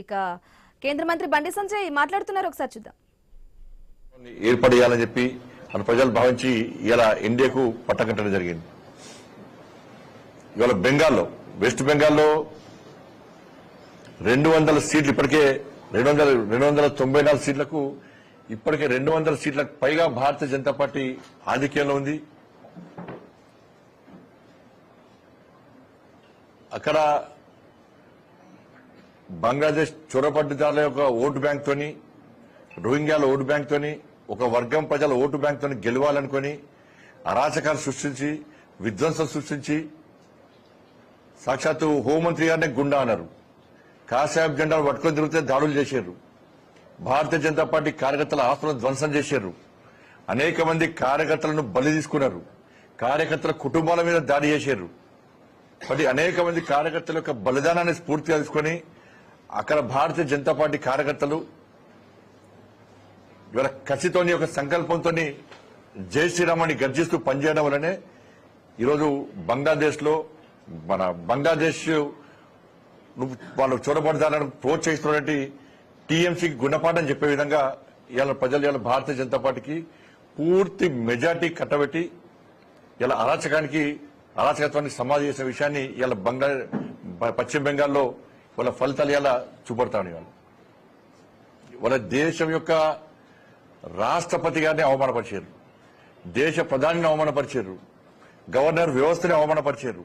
ఇక కేంద్ర మంత్రి బండి సంజయ్ మాట్లాడుతున్నారు, ఒకసారి చూద్దాం. ఏర్పడేయాలని చెప్పి మన ప్రజలు భావించి ఇలా ఇండియాకు పట్టకట్టడం జరిగింది. ఇవాళ బెంగాల్లో, వెస్ట్ బెంగాల్లో 200 సీట్లు ఇప్పటికే 294 సీట్లకు ఇప్పటికే 200 సీట్లకు పైగా భారతీయ జనతా పార్టీ ఆధిక్యంలో ఉంది. అక్కడ బంగ్లాదేశ్ చొరబడ్డిదారుల యొక్క ఓటు బ్యాంక్ తోని, రోహింగ్యాల ఓటు బ్యాంక్ తోని, ఒక వర్గం ప్రజల ఓటు బ్యాంక్ తోని గెలవాలనుకుని అరాచకాలు సృష్టించి, విధ్వంసం సృష్టించి, సాక్షాత్తు హోంమంత్రి గారినే గుండా అన్నారు. కాషాయపు జెండాలు పట్టుకొని తిరిగితే దాడులు చేశారు. భారతీయ జనతా పార్టీ కార్యకర్తల ఆస్తులను ధ్వంసం చేశారు. అనేక మంది కార్యకర్తలను బలి తీసుకున్నారు. కార్యకర్తల కుటుంబాల మీద దాడి చేశారు. మరి అనేక మంది కార్యకర్తల యొక్క బలిదానాన్ని స్ఫూర్తిగా తీసుకొని అక్కడ భారతీయ జనతా పార్టీ కార్యకర్తలు ఇవాళ కసితోని ఒక సంకల్పంతో జై శ్రీరామని గర్జిస్తూ పనిచేయడం వల్లనే ఈరోజు బంగ్లాదేశ్ లో బంగ్లాదేశ్ వాళ్ళు చొరబడతారని ప్రోత్సహిస్తున్నటువంటి టీఎంసీకి గుణపాఠం చెప్పే విధంగా ఇవాళ ప్రజలు ఇవాళ భారతీయ జనతా పార్టీకి పూర్తి మెజార్టీ కట్టబెట్టి ఇలా అరాచకత్వానికి సమాధి చేసిన విషయాన్ని ఇవాళ పశ్చిమ బెంగాల్లో వాళ్ళ ఫలితాలు ఇలా చూపడతాను. వాళ్ళ దేశం యొక్క రాష్ట్రపతి గారిని అవమానపరిచారు, దేశ ప్రధానిని అవమానపరిచారు, గవర్నర్ వ్యవస్థనే అవమానపరిచారు,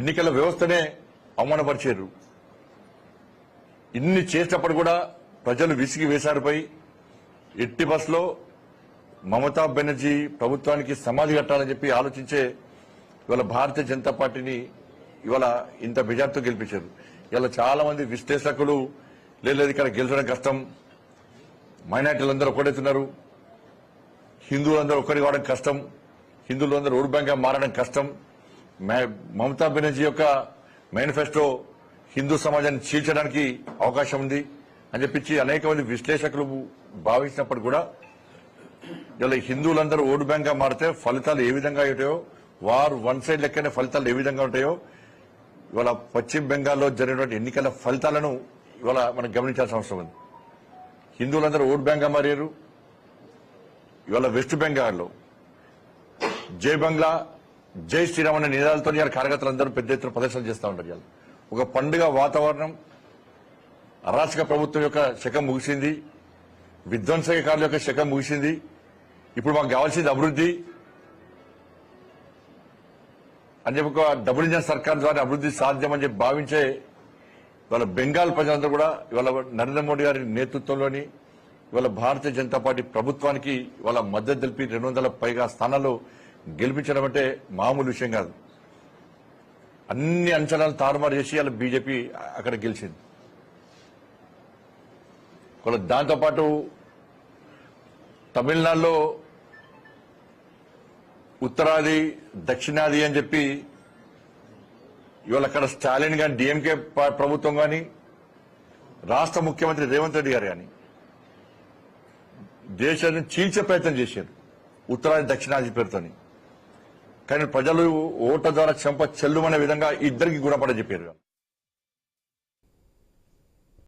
ఎన్నికల వ్యవస్థనే అవమానపరిచారు. ఇన్ని చేసినప్పుడు కూడా ప్రజలు విసిగి వేసారిపై ఎట్టి బస్లో మమతా బెనర్జీ ప్రభుత్వానికి సమాధి కట్టాలని చెప్పి ఆలోచించే ఇవాళ భారతీయ జనతా పార్టీని ఇవాళ ఇంత మెజార్టీతో గెలిపించారు. ఇవాళ చాలా మంది విశ్లేషకులు లేదు ఇక్కడ గెలిచడం కష్టం, మైనార్టీలందరూ ఒకటవుతున్నారు, హిందువులందరూ ఒకటి కావడం కష్టం, హిందువులందరూ ఓటు బ్యాంక్ గా మారడం కష్టం, మమతా బెనర్జీ యొక్క మేనిఫెస్టో హిందూ సమాజాన్ని చీల్చడానికి అవకాశం ఉంది అని చెప్పించి అనేక మంది విశ్లేషకులు భావించినప్పుడు కూడా ఇలా హిందువులందరూ ఓటు బ్యాంక్ గా మారితే ఫలితాలు ఏ విధంగా ఉంటాయో, వారు వన్ సైడ్ లెక్కనే ఫలితాలు ఏ విధంగా ఉంటాయో ఇవాళ పశ్చిమ బెంగాల్లో జరిగినటువంటి ఎన్నికల ఫలితాలను ఇవాళ మనం గమనించాల్సిన అవసరం ఉంది. హిందువులందరూ ఓటు బ్యాంక్ గా మారారు. ఇవాళ వెస్ట్ బెంగాల్లో జై బంగ్లా, జై శ్రీరామ్ అనే నినాదాలతో కార్యకర్తలందరూ పెద్ద ఎత్తున ప్రదర్శన చేస్తూ ఉంటారు. ఇవాళ ఒక పండుగ వాతావరణం. అరాచక ప్రభుత్వం యొక్క శకం ముగిసింది, విధ్వంసకారుల యొక్క శకం ముగిసింది. ఇప్పుడు మాకు కావాల్సింది అభివృద్ధి అని చెప్పి ఒక డబుల్ ఇంజన్ సర్కార్ ద్వారా అభివృద్ధి సాధ్యమని చెప్పి భావించే ఇవాళ బెంగాల్ ప్రజలందరూ కూడా ఇవాళ నరేంద్ర మోడీ గారి నేతృత్వంలోని ఇవాళ భారతీయ జనతా పార్టీ ప్రభుత్వానికి ఇవాళ మద్దతు తెలిపి 200 పైగా స్థానాల్లో గెలిపించడం అంటే మామూలు విషయం కాదు. అన్ని అంచనాలు తారుమారు చేసి ఇవాళ బీజేపీ అక్కడ గెలిచింది. దాంతోపాటు తమిళనాడులో ఉత్తరాది దక్షిణాది అని చెప్పి ఇవాళ అక్కడ స్టాలిన్ గాని, డిఎంకే ప్రభుత్వం గాని, రాష్ట్ర ముఖ్యమంత్రి రేవంత్ రెడ్డి గారు గాని దేశాన్ని చీల్చే ప్రయత్నం చేశారు ఉత్తరాది దక్షిణాది పేరుతోని. కానీ ప్రజలు ఓట్ల ద్వారా చెంప చెల్లుమనే విధంగా ఇద్దరికి గుణపడ చెప్పారు.